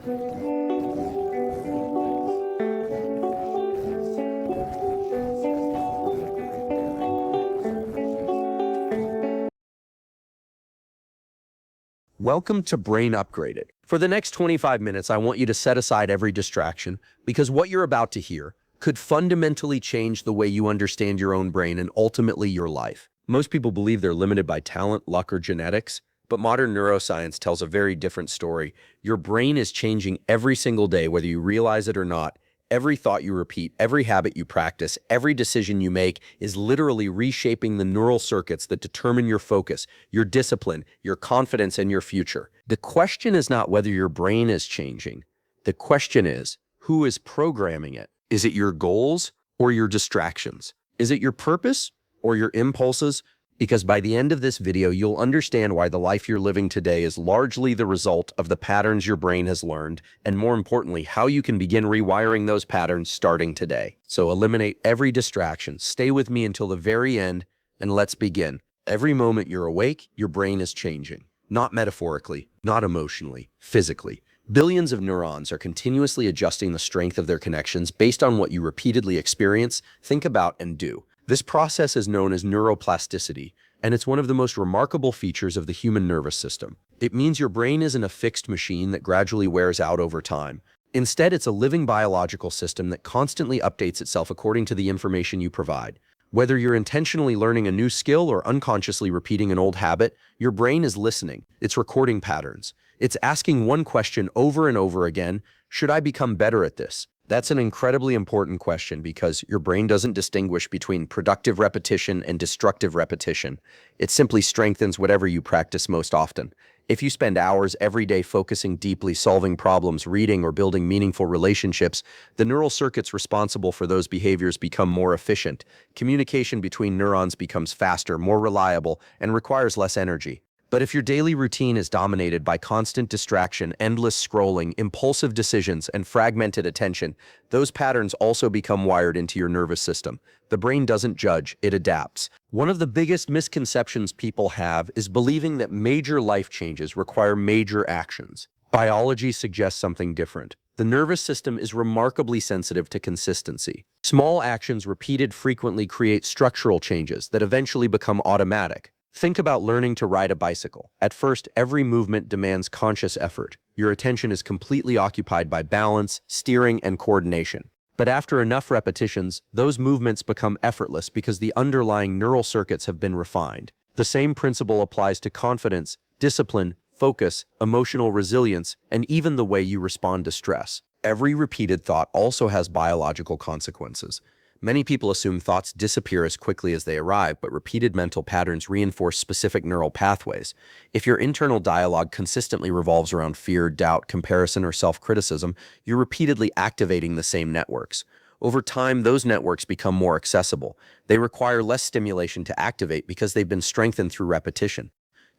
Welcome to Brain Upgraded. For the next 25 minutes, I want you to set aside every distraction because what you're about to hear could fundamentally change the way you understand your own brain and ultimately your life. Most people believe they're limited by talent, luck, or genetics, but modern neuroscience tells a very different story. Your brain is changing every single day, whether you realize it or not. Every thought you repeat, every habit you practice, every decision you make is literally reshaping the neural circuits that determine your focus, your discipline, your confidence, and your future. The question is not whether your brain is changing. The question is, who is programming it? Is it your goals or your distractions? Is it your purpose or your impulses? Because by the end of this video, you'll understand why the life you're living today is largely the result of the patterns your brain has learned, and more importantly, how you can begin rewiring those patterns starting today. So eliminate every distraction, stay with me until the very end, and let's begin. Every moment you're awake, your brain is changing. Not metaphorically, not emotionally, physically. Billions of neurons are continuously adjusting the strength of their connections based on what you repeatedly experience, think about, and do. This process is known as neuroplasticity, and it's one of the most remarkable features of the human nervous system. It means your brain isn't a fixed machine that gradually wears out over time. Instead, it's a living biological system that constantly updates itself according to the information you provide. Whether you're intentionally learning a new skill or unconsciously repeating an old habit, your brain is listening. It's recording patterns. It's asking one question over and over again: should I become better at this? That's an incredibly important question because your brain doesn't distinguish between productive repetition and destructive repetition. It simply strengthens whatever you practice most often. If you spend hours every day focusing deeply, solving problems, reading, or building meaningful relationships, the neural circuits responsible for those behaviors become more efficient. Communication between neurons becomes faster, more reliable, and requires less energy. But if your daily routine is dominated by constant distraction, endless scrolling, impulsive decisions, and fragmented attention, those patterns also become wired into your nervous system. The brain doesn't judge, it adapts. One of the biggest misconceptions people have is believing that major life changes require major actions. Biology suggests something different. The nervous system is remarkably sensitive to consistency. Small actions repeated frequently create structural changes that eventually become automatic. Think about learning to ride a bicycle. At first, every movement demands conscious effort. Your attention is completely occupied by balance, steering, and coordination. But after enough repetitions, those movements become effortless because the underlying neural circuits have been refined. The same principle applies to confidence, discipline, focus, emotional resilience, and even the way you respond to stress. Every repeated thought also has biological consequences. Many people assume thoughts disappear as quickly as they arrive, but repeated mental patterns reinforce specific neural pathways. If your internal dialogue consistently revolves around fear, doubt, comparison, or self-criticism, you're repeatedly activating the same networks. Over time, those networks become more accessible. They require less stimulation to activate because they've been strengthened through repetition.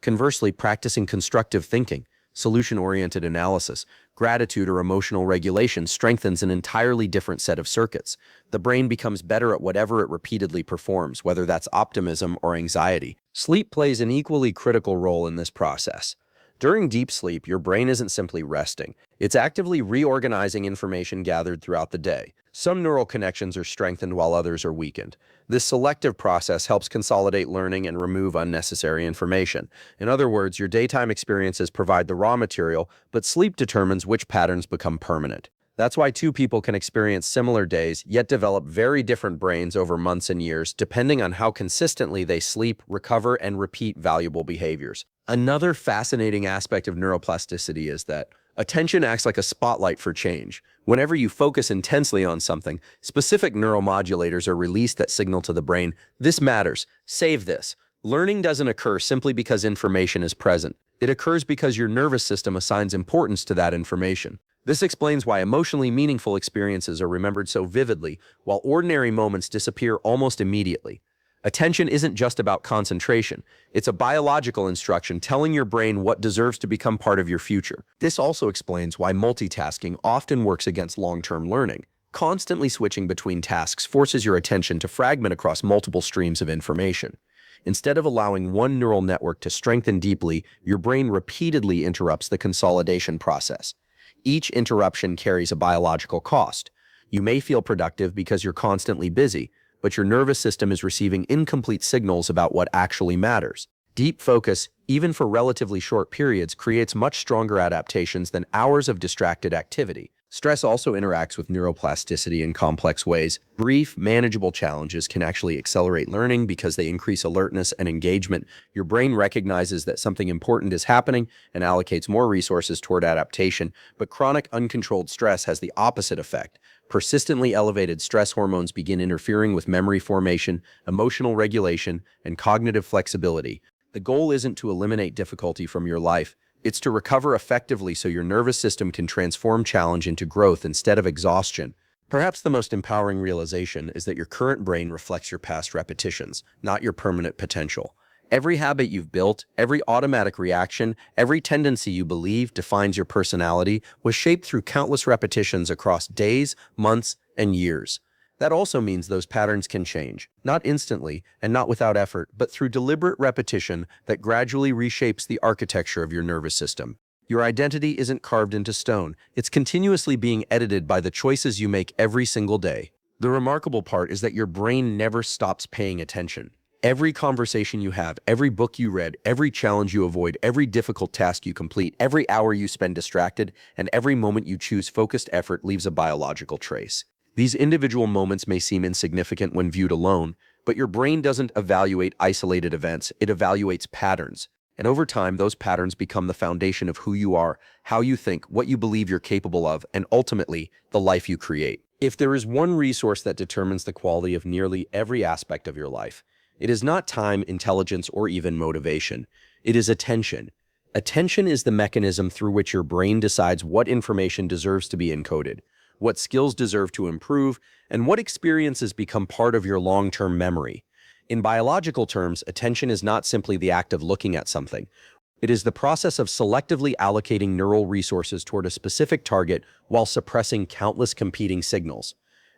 Conversely, practicing constructive thinking, solution-oriented analysis, gratitude, or emotional regulation strengthens an entirely different set of circuits. The brain becomes better at whatever it repeatedly performs, whether that's optimism or anxiety. Sleep plays an equally critical role in this process. During deep sleep, your brain isn't simply resting. It's actively reorganizing information gathered throughout the day. Some neural connections are strengthened while others are weakened. This selective process helps consolidate learning and remove unnecessary information. In other words, your daytime experiences provide the raw material, but sleep determines which patterns become permanent. That's why two people can experience similar days, yet develop very different brains over months and years, depending on how consistently they sleep, recover, and repeat valuable behaviors. Another fascinating aspect of neuroplasticity is that attention acts like a spotlight for change. Whenever you focus intensely on something, specific neuromodulators are released that signal to the brain, "This matters. Save this." Learning doesn't occur simply because information is present. It occurs because your nervous system assigns importance to that information. This explains why emotionally meaningful experiences are remembered so vividly, while ordinary moments disappear almost immediately. Attention isn't just about concentration. It's a biological instruction telling your brain what deserves to become part of your future. This also explains why multitasking often works against long-term learning. Constantly switching between tasks forces your attention to fragment across multiple streams of information. Instead of allowing one neural network to strengthen deeply, your brain repeatedly interrupts the consolidation process. Each interruption carries a biological cost. You may feel productive because you're constantly busy, but your nervous system is receiving incomplete signals about what actually matters. Deep focus, even for relatively short periods, creates much stronger adaptations than hours of distracted activity. Stress also interacts with neuroplasticity in complex ways. Brief, manageable challenges can actually accelerate learning because they increase alertness and engagement. Your brain recognizes that something important is happening and allocates more resources toward adaptation, but chronic, uncontrolled stress has the opposite effect. Persistently elevated stress hormones begin interfering with memory formation, emotional regulation, and cognitive flexibility. The goal isn't to eliminate difficulty from your life. It's to recover effectively so your nervous system can transform challenge into growth instead of exhaustion. Perhaps the most empowering realization is that your current brain reflects your past repetitions, not your permanent potential. Every habit you've built, every automatic reaction, every tendency you believe defines your personality was shaped through countless repetitions across days, months, and years. That also means those patterns can change, not instantly and not without effort, but through deliberate repetition that gradually reshapes the architecture of your nervous system. Your identity isn't carved into stone. It's continuously being edited by the choices you make every single day. The remarkable part is that your brain never stops paying attention. Every conversation you have, every book you read, every challenge you avoid, every difficult task you complete, every hour you spend distracted, and every moment you choose focused effort leaves a biological trace. These individual moments may seem insignificant when viewed alone, but your brain doesn't evaluate isolated events, it evaluates patterns. And over time, those patterns become the foundation of who you are, how you think, what you believe you're capable of, and ultimately, the life you create. If there is one resource that determines the quality of nearly every aspect of your life, it is not time, intelligence, or even motivation. It is attention. Attention is the mechanism through which your brain decides what information deserves to be encoded, what skills deserve to improve, and what experiences become part of your long-term memory. In biological terms, attention is not simply the act of looking at something. It is the process of selectively allocating neural resources toward a specific target while suppressing countless competing signals.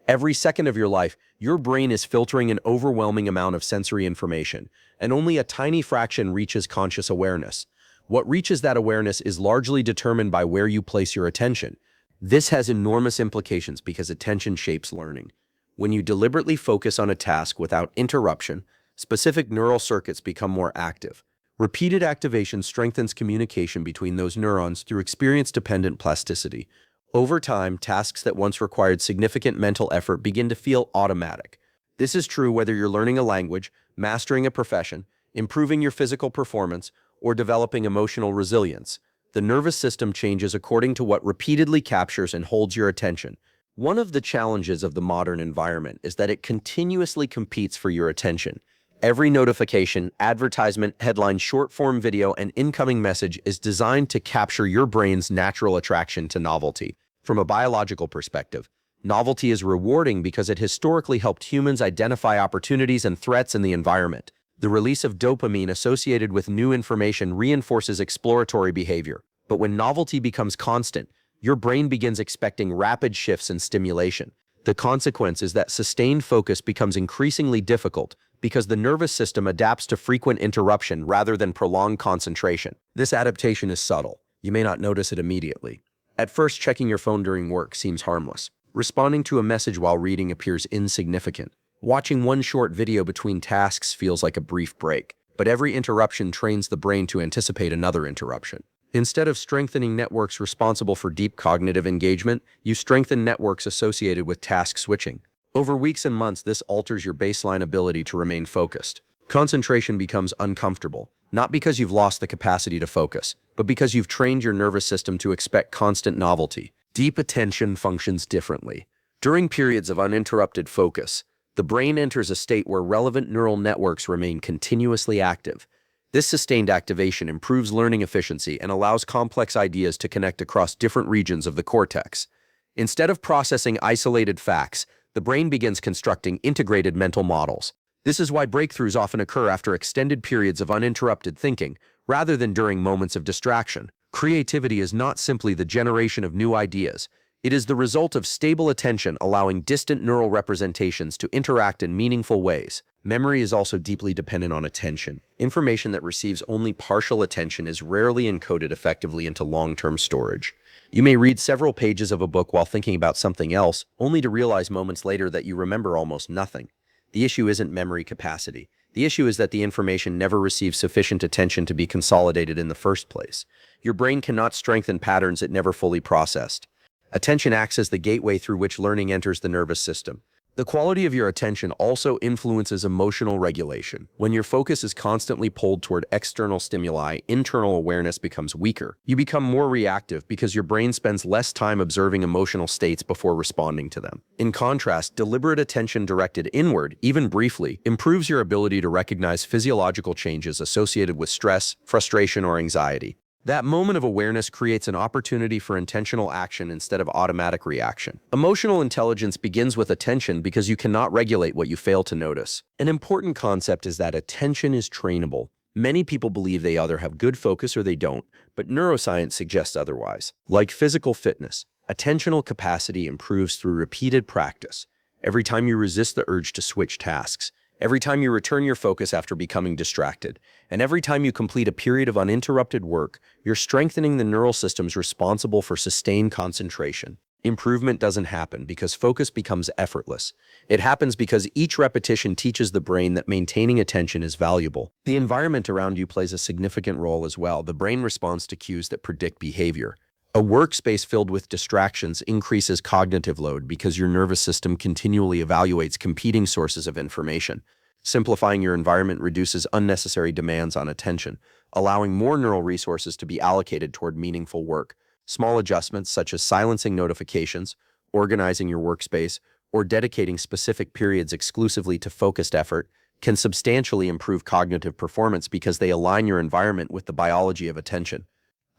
Every second of your life, your brain is filtering an overwhelming amount of sensory information, and only a tiny fraction reaches conscious awareness. What reaches that awareness is largely determined by where you place your attention. This has enormous implications because attention shapes learning. When you deliberately focus on a task without interruption, specific neural circuits become more active. Repeated activation strengthens communication between those neurons through experience-dependent plasticity. Over time, tasks that once required significant mental effort begin to feel automatic. This is true whether you're learning a language, mastering a profession, improving your physical performance, or developing emotional resilience. The nervous system changes according to what repeatedly captures and holds your attention. One of the challenges of the modern environment is that it continuously competes for your attention. Every notification, advertisement, headline, short-form video, and incoming message is designed to capture your brain's natural attraction to novelty. From a biological perspective, novelty is rewarding because it historically helped humans identify opportunities and threats in the environment. The release of dopamine associated with new information reinforces exploratory behavior. But when novelty becomes constant, your brain begins expecting rapid shifts in stimulation. The consequence is that sustained focus becomes increasingly difficult because the nervous system adapts to frequent interruption rather than prolonged concentration. This adaptation is subtle. You may not notice it immediately. At first, checking your phone during work seems harmless. Responding to a message while reading appears insignificant. Watching one short video between tasks feels like a brief break. But every interruption trains the brain to anticipate another interruption. Instead of strengthening networks responsible for deep cognitive engagement, you strengthen networks associated with task switching. Over weeks and months, this alters your baseline ability to remain focused. Concentration becomes uncomfortable, not because you've lost the capacity to focus, but because you've trained your nervous system to expect constant novelty. Deep attention functions differently. During periods of uninterrupted focus, the brain enters a state where relevant neural networks remain continuously active. This sustained activation improves learning efficiency and allows complex ideas to connect across different regions of the cortex. Instead of processing isolated facts, the brain begins constructing integrated mental models. This is why breakthroughs often occur after extended periods of uninterrupted thinking, rather than during moments of distraction. Creativity is not simply the generation of new ideas. It is the result of stable attention allowing distant neural representations to interact in meaningful ways. Memory is also deeply dependent on attention. Information that receives only partial attention is rarely encoded effectively into long-term storage. You may read several pages of a book while thinking about something else, only to realize moments later that you remember almost nothing. The issue isn't memory capacity. The issue is that the information never receives sufficient attention to be consolidated in the first place. Your brain cannot strengthen patterns it never fully processed. Attention acts as the gateway through which learning enters the nervous system. The quality of your attention also influences emotional regulation. When your focus is constantly pulled toward external stimuli, internal awareness becomes weaker. You become more reactive because your brain spends less time observing emotional states before responding to them. In contrast, deliberate attention directed inward, even briefly, improves your ability to recognize physiological changes associated with stress, frustration, or anxiety. That moment of awareness creates an opportunity for intentional action instead of automatic reaction. Emotional intelligence begins with attention because you cannot regulate what you fail to notice. An important concept is that attention is trainable. Many people believe they either have good focus or they don't, but neuroscience suggests otherwise. Like physical fitness, attentional capacity improves through repeated practice. Every time you resist the urge to switch tasks, every time you return your focus after becoming distracted, and every time you complete a period of uninterrupted work, you're strengthening the neural systems responsible for sustained concentration. Improvement doesn't happen because focus becomes effortless. It happens because each repetition teaches the brain that maintaining attention is valuable. The environment around you plays a significant role as well. The brain responds to cues that predict behavior. A workspace filled with distractions increases cognitive load because your nervous system continually evaluates competing sources of information. Simplifying your environment reduces unnecessary demands on attention, allowing more neural resources to be allocated toward meaningful work. Small adjustments such as silencing notifications, organizing your workspace, or dedicating specific periods exclusively to focused effort can substantially improve cognitive performance because they align your environment with the biology of attention.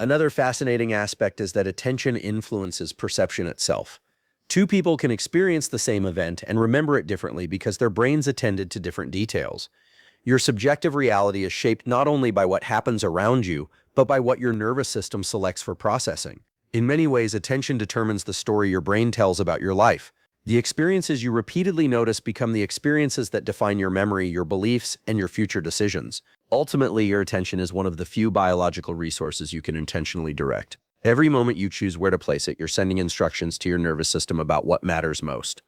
Another fascinating aspect is that attention influences perception itself. Two people can experience the same event and remember it differently because their brains attended to different details. Your subjective reality is shaped not only by what happens around you, but by what your nervous system selects for processing. In many ways, attention determines the story your brain tells about your life. The experiences you repeatedly notice become the experiences that define your memory, your beliefs, and your future decisions. Ultimately, your attention is one of the few biological resources you can intentionally direct. Every moment you choose where to place it, you're sending instructions to your nervous system about what matters most.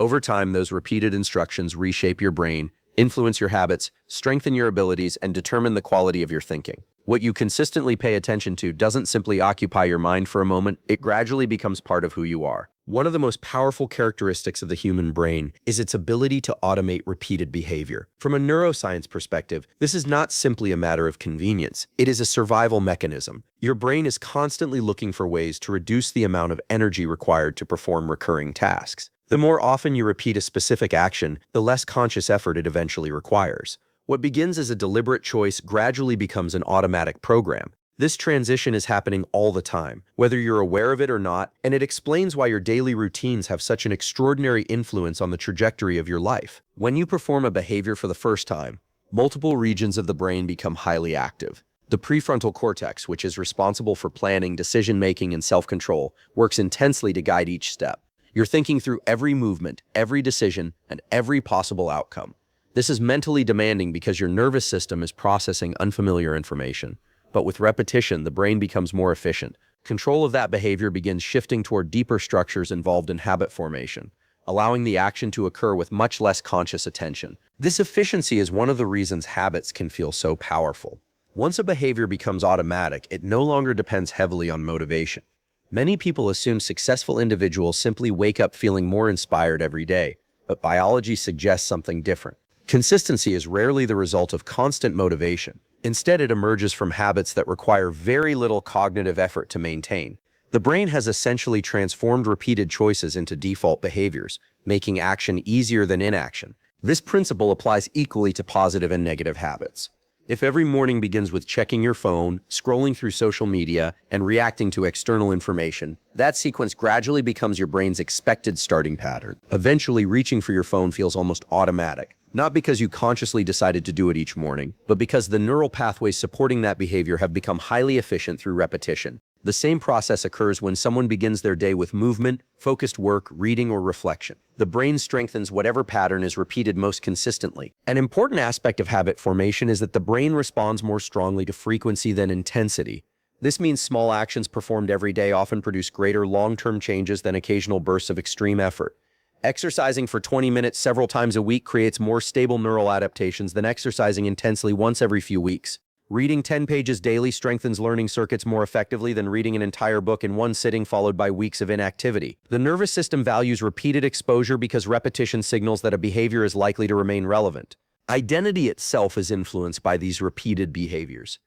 Over time, those repeated instructions reshape your brain, influence your habits, strengthen your abilities, and determine the quality of your thinking. What you consistently pay attention to doesn't simply occupy your mind for a moment, it gradually becomes part of who you are. One of the most powerful characteristics of the human brain is its ability to automate repeated behavior. From a neuroscience perspective, this is not simply a matter of convenience. It is a survival mechanism. Your brain is constantly looking for ways to reduce the amount of energy required to perform recurring tasks. The more often you repeat a specific action, the less conscious effort it eventually requires. What begins as a deliberate choice gradually becomes an automatic program. This transition is happening all the time, whether you're aware of it or not, and it explains why your daily routines have such an extraordinary influence on the trajectory of your life. When you perform a behavior for the first time, multiple regions of the brain become highly active. The prefrontal cortex, which is responsible for planning, decision-making, and self-control, works intensely to guide each step. You're thinking through every movement, every decision, and every possible outcome. This is mentally demanding because your nervous system is processing unfamiliar information. But with repetition, the brain becomes more efficient. Control of that behavior begins shifting toward deeper structures involved in habit formation, allowing the action to occur with much less conscious attention. This efficiency is one of the reasons habits can feel so powerful. Once a behavior becomes automatic, it no longer depends heavily on motivation. Many people assume successful individuals simply wake up feeling more inspired every day, but biology suggests something different. Consistency is rarely the result of constant motivation. Instead, it emerges from habits that require very little cognitive effort to maintain. The brain has essentially transformed repeated choices into default behaviors, making action easier than inaction. This principle applies equally to positive and negative habits. If every morning begins with checking your phone, scrolling through social media, and reacting to external information, that sequence gradually becomes your brain's expected starting pattern. Eventually, reaching for your phone feels almost automatic. Not because you consciously decided to do it each morning, but because the neural pathways supporting that behavior have become highly efficient through repetition. The same process occurs when someone begins their day with movement, focused work, reading, or reflection. The brain strengthens whatever pattern is repeated most consistently. An important aspect of habit formation is that the brain responds more strongly to frequency than intensity. This means small actions performed every day often produce greater long-term changes than occasional bursts of extreme effort. Exercising for 20 minutes several times a week creates more stable neural adaptations than exercising intensely once every few weeks. Reading 10 pages daily strengthens learning circuits more effectively than reading an entire book in one sitting followed by weeks of inactivity. The nervous system values repeated exposure because repetition signals that a behavior is likely to remain relevant. Identity itself is influenced by these repeated behaviors.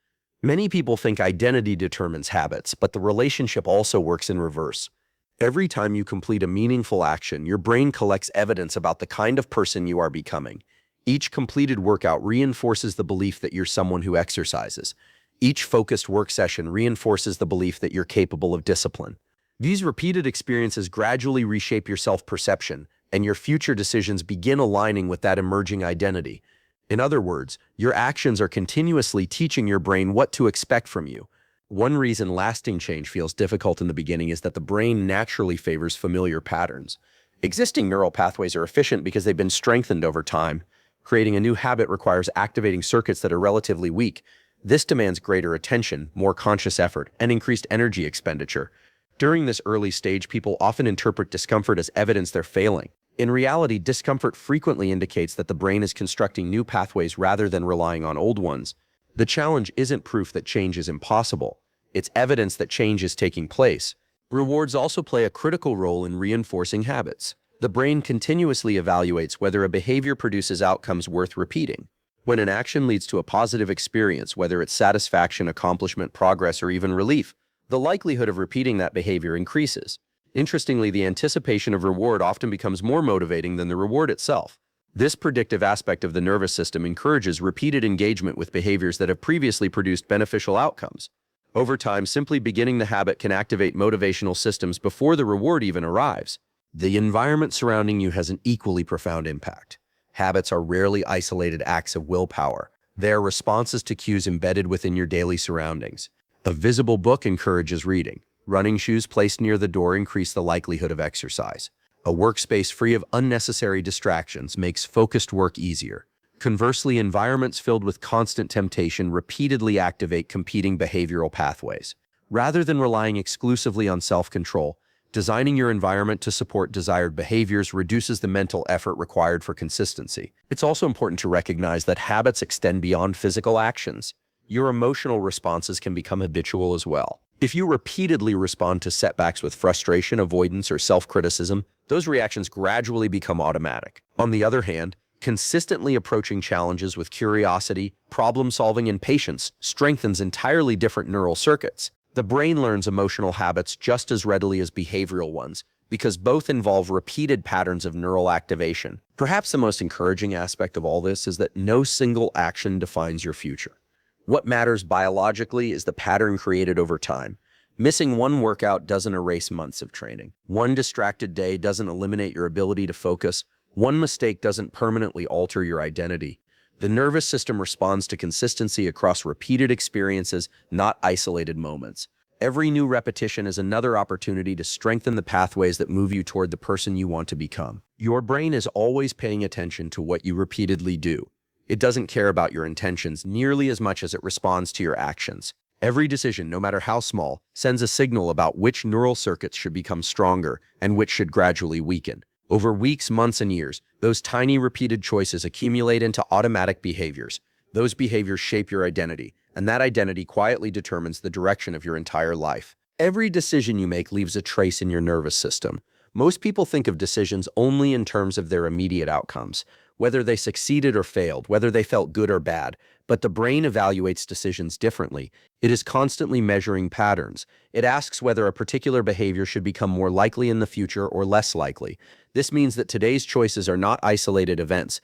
Many people think identity determines habits, but the relationship also works in reverse. Every time you complete a meaningful action, your brain collects evidence about the kind of person you are becoming. Each completed workout reinforces the belief that you're someone who exercises. Each focused work session reinforces the belief that you're capable of discipline. These repeated experiences gradually reshape your self-perception, and your future decisions begin aligning with that emerging identity. In other words, your actions are continuously teaching your brain what to expect from you. One reason lasting change feels difficult in the beginning is that the brain naturally favors familiar patterns. Existing neural pathways are efficient because they've been strengthened over time. Creating a new habit requires activating circuits that are relatively weak. This demands greater attention, more conscious effort, and increased energy expenditure. During this early stage, people often interpret discomfort as evidence they're failing. In reality, discomfort frequently indicates that the brain is constructing new pathways rather than relying on old ones. The challenge isn't proof that change is impossible. It's evidence that change is taking place. Rewards also play a critical role in reinforcing habits. The brain continuously evaluates whether a behavior produces outcomes worth repeating. When an action leads to a positive experience, whether it's satisfaction, accomplishment, progress, or even relief, the likelihood of repeating that behavior increases. Interestingly, the anticipation of reward often becomes more motivating than the reward itself. This predictive aspect of the nervous system encourages repeated engagement with behaviors that have previously produced beneficial outcomes. Over time, simply beginning the habit can activate motivational systems before the reward even arrives. The environment surrounding you has an equally profound impact. Habits are rarely isolated acts of willpower. They are responses to cues embedded within your daily surroundings. A visible book encourages reading. Running shoes placed near the door increase the likelihood of exercise. A workspace free of unnecessary distractions makes focused work easier. Conversely, environments filled with constant temptation repeatedly activate competing behavioral pathways. Rather than relying exclusively on self-control, designing your environment to support desired behaviors reduces the mental effort required for consistency. It's also important to recognize that habits extend beyond physical actions. Your emotional responses can become habitual as well. If you repeatedly respond to setbacks with frustration, avoidance, or self-criticism, those reactions gradually become automatic. On the other hand, consistently approaching challenges with curiosity, problem-solving, and patience strengthens entirely different neural circuits. The brain learns emotional habits just as readily as behavioral ones, because both involve repeated patterns of neural activation. Perhaps the most encouraging aspect of all this is that no single action defines your future. What matters biologically is the pattern created over time. Missing one workout doesn't erase months of training. One distracted day doesn't eliminate your ability to focus. One mistake doesn't permanently alter your identity. The nervous system responds to consistency across repeated experiences, not isolated moments. Every new repetition is another opportunity to strengthen the pathways that move you toward the person you want to become. Your brain is always paying attention to what you repeatedly do. It doesn't care about your intentions nearly as much as it responds to your actions. Every decision, no matter how small, sends a signal about which neural circuits should become stronger and which should gradually weaken. Over weeks, months, and years, those tiny repeated choices accumulate into automatic behaviors. Those behaviors shape your identity, and that identity quietly determines the direction of your entire life. Every decision you make leaves a trace in your nervous system. Most people think of decisions only in terms of their immediate outcomes, whether they succeeded or failed, whether they felt good or bad. But the brain evaluates decisions differently. It is constantly measuring patterns. It asks whether a particular behavior should become more likely in the future or less likely. This means that today's choices are not isolated events.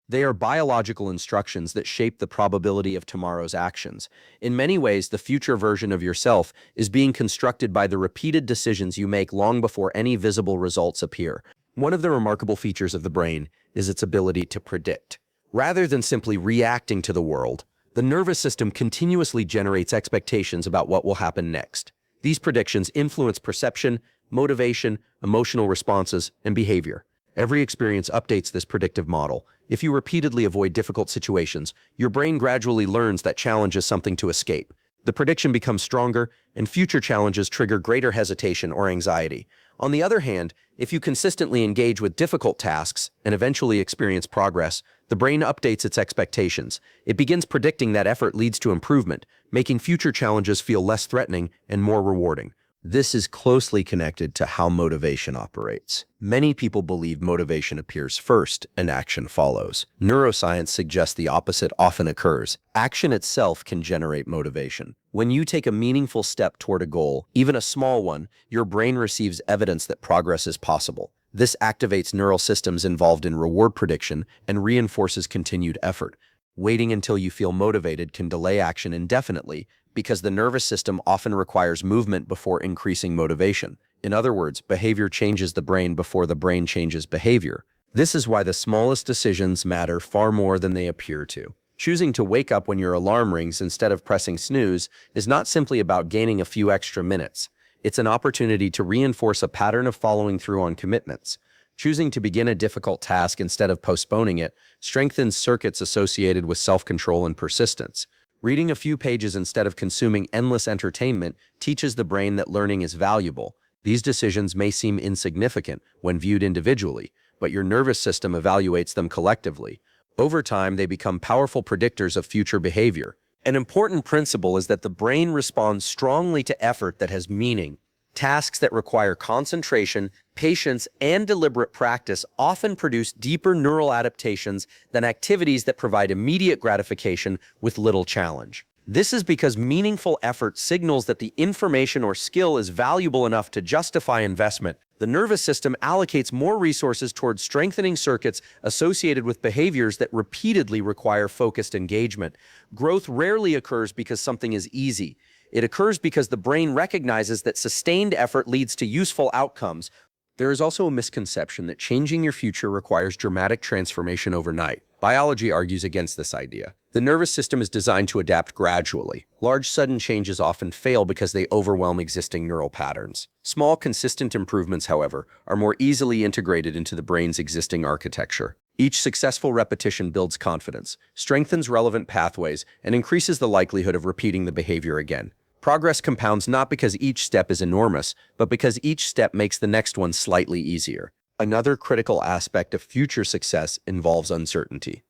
They are biological instructions that shape the probability of tomorrow's actions. In many ways, the future version of yourself is being constructed by the repeated decisions you make long before any visible results appear. One of the remarkable features of the brain is its ability to predict. Rather than simply reacting to the world, the nervous system continuously generates expectations about what will happen next. These predictions influence perception, motivation, emotional responses, and behavior. Every experience updates this predictive model. If you repeatedly avoid difficult situations, your brain gradually learns that challenge is something to escape. The prediction becomes stronger, and future challenges trigger greater hesitation or anxiety. On the other hand, if you consistently engage with difficult tasks and eventually experience progress, the brain updates its expectations. It begins predicting that effort leads to improvement, making future challenges feel less threatening and more rewarding. This is closely connected to how motivation operates. Many people believe motivation appears first and action follows. Neuroscience suggests the opposite often occurs. Action itself can generate motivation. When you take a meaningful step toward a goal, even a small one, your brain receives evidence that progress is possible. This activates neural systems involved in reward prediction and reinforces continued effort. Waiting until you feel motivated can delay action indefinitely, because the nervous system often requires movement before increasing motivation. In other words, behavior changes the brain before the brain changes behavior. This is why the smallest decisions matter far more than they appear to. Choosing to wake up when your alarm rings instead of pressing snooze is not simply about gaining a few extra minutes. It's an opportunity to reinforce a pattern of following through on commitments. Choosing to begin a difficult task instead of postponing it strengthens circuits associated with self-control and persistence. Reading a few pages instead of consuming endless entertainment teaches the brain that learning is valuable. These decisions may seem insignificant when viewed individually, but your nervous system evaluates them collectively. Over time, they become powerful predictors of future behavior. An important principle is that the brain responds strongly to effort that has meaning. Tasks that require concentration, patience, and deliberate practice often produce deeper neural adaptations than activities that provide immediate gratification with little challenge. This is because meaningful effort signals that the information or skill is valuable enough to justify investment. The nervous system allocates more resources towards strengthening circuits associated with behaviors that repeatedly require focused engagement. Growth rarely occurs because something is easy. It occurs because the brain recognizes that sustained effort leads to useful outcomes. There is also a misconception that changing your future requires dramatic transformation overnight. Biology argues against this idea. The nervous system is designed to adapt gradually. Large, sudden changes often fail because they overwhelm existing neural patterns. Small, consistent improvements, however, are more easily integrated into the brain's existing architecture. Each successful repetition builds confidence, strengthens relevant pathways, and increases the likelihood of repeating the behavior again. Progress compounds not because each step is enormous, but because each step makes the next one slightly easier. Another critical aspect of future success involves uncertainty.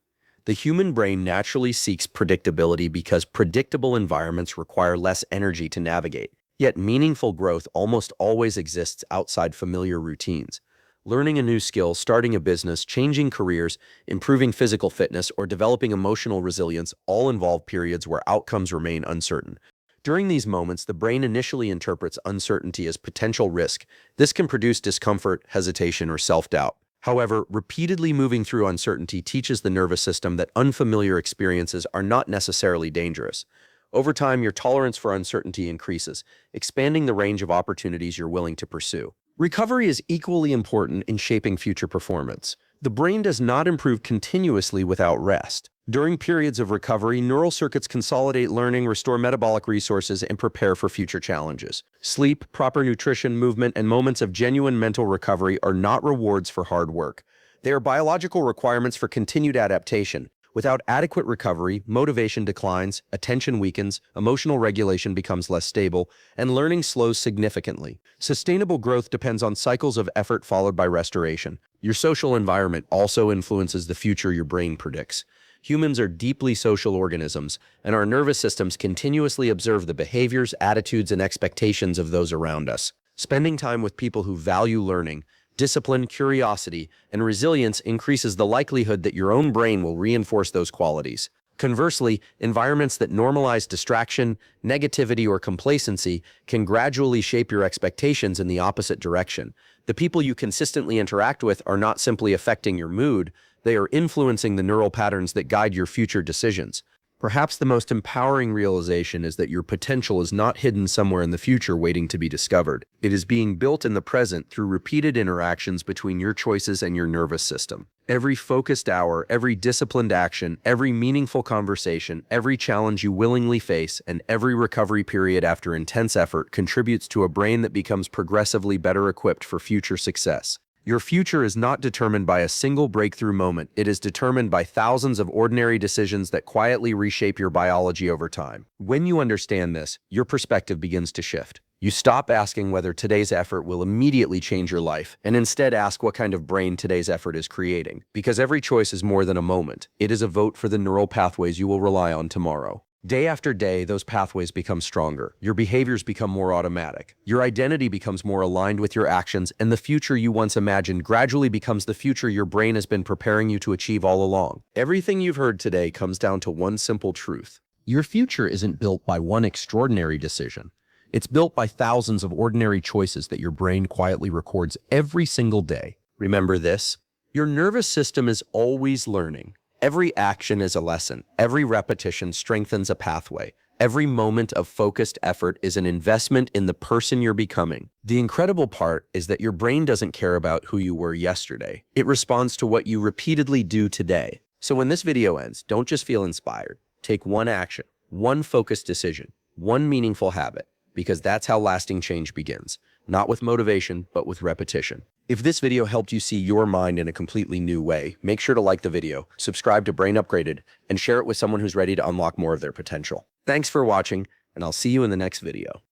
The human brain naturally seeks predictability because predictable environments require less energy to navigate. Yet meaningful growth almost always exists outside familiar routines. Learning a new skill, starting a business, changing careers, improving physical fitness, or developing emotional resilience all involve periods where outcomes remain uncertain. During these moments, the brain initially interprets uncertainty as potential risk. This can produce discomfort, hesitation, or self-doubt. However, repeatedly moving through uncertainty teaches the nervous system that unfamiliar experiences are not necessarily dangerous. Over time, your tolerance for uncertainty increases, expanding the range of opportunities you're willing to pursue. Recovery is equally important in shaping future performance. The brain does not improve continuously without rest. During periods of recovery, neural circuits consolidate learning, restore metabolic resources, and prepare for future challenges. Sleep, proper nutrition, movement, and moments of genuine mental recovery are not rewards for hard work. They are biological requirements for continued adaptation. Without adequate recovery, motivation declines, attention weakens, emotional regulation becomes less stable, and learning slows significantly. Sustainable growth depends on cycles of effort followed by restoration. Your social environment also influences the future your brain predicts. Humans are deeply social organisms, and our nervous systems continuously observe the behaviors, attitudes, and expectations of those around us. Spending time with people who value learning, discipline, curiosity, and resilience increases the likelihood that your own brain will reinforce those qualities. Conversely, environments that normalize distraction, negativity, or complacency can gradually shape your expectations in the opposite direction. The people you consistently interact with are not simply affecting your mood, they are influencing the neural patterns that guide your future decisions. Perhaps the most empowering realization is that your potential is not hidden somewhere in the future waiting to be discovered. It is being built in the present through repeated interactions between your choices and your nervous system. Every focused hour, every disciplined action, every meaningful conversation, every challenge you willingly face, and every recovery period after intense effort contributes to a brain that becomes progressively better equipped for future success. Your future is not determined by a single breakthrough moment. It is determined by thousands of ordinary decisions that quietly reshape your biology over time. When you understand this, your perspective begins to shift. You stop asking whether today's effort will immediately change your life, and instead ask what kind of brain today's effort is creating. Because every choice is more than a moment. It is a vote for the neural pathways you will rely on tomorrow. Day after day, those pathways become stronger. Your behaviors become more automatic. Your identity becomes more aligned with your actions, and the future you once imagined gradually becomes the future your brain has been preparing you to achieve all along. Everything you've heard today comes down to one simple truth. Your future isn't built by one extraordinary decision. It's built by thousands of ordinary choices that your brain quietly records every single day. Remember this? Your nervous system is always learning. Every action is a lesson. Every repetition strengthens a pathway. Every moment of focused effort is an investment in the person you're becoming. The incredible part is that your brain doesn't care about who you were yesterday. It responds to what you repeatedly do today. So when this video ends, don't just feel inspired. Take one action, one focused decision, one meaningful habit, because that's how lasting change begins. Not with motivation, but with repetition. If this video helped you see your mind in a completely new way, make sure to like the video, subscribe to Brain Upgraded, and share it with someone who's ready to unlock more of their potential. Thanks for watching, and I'll see you in the next video.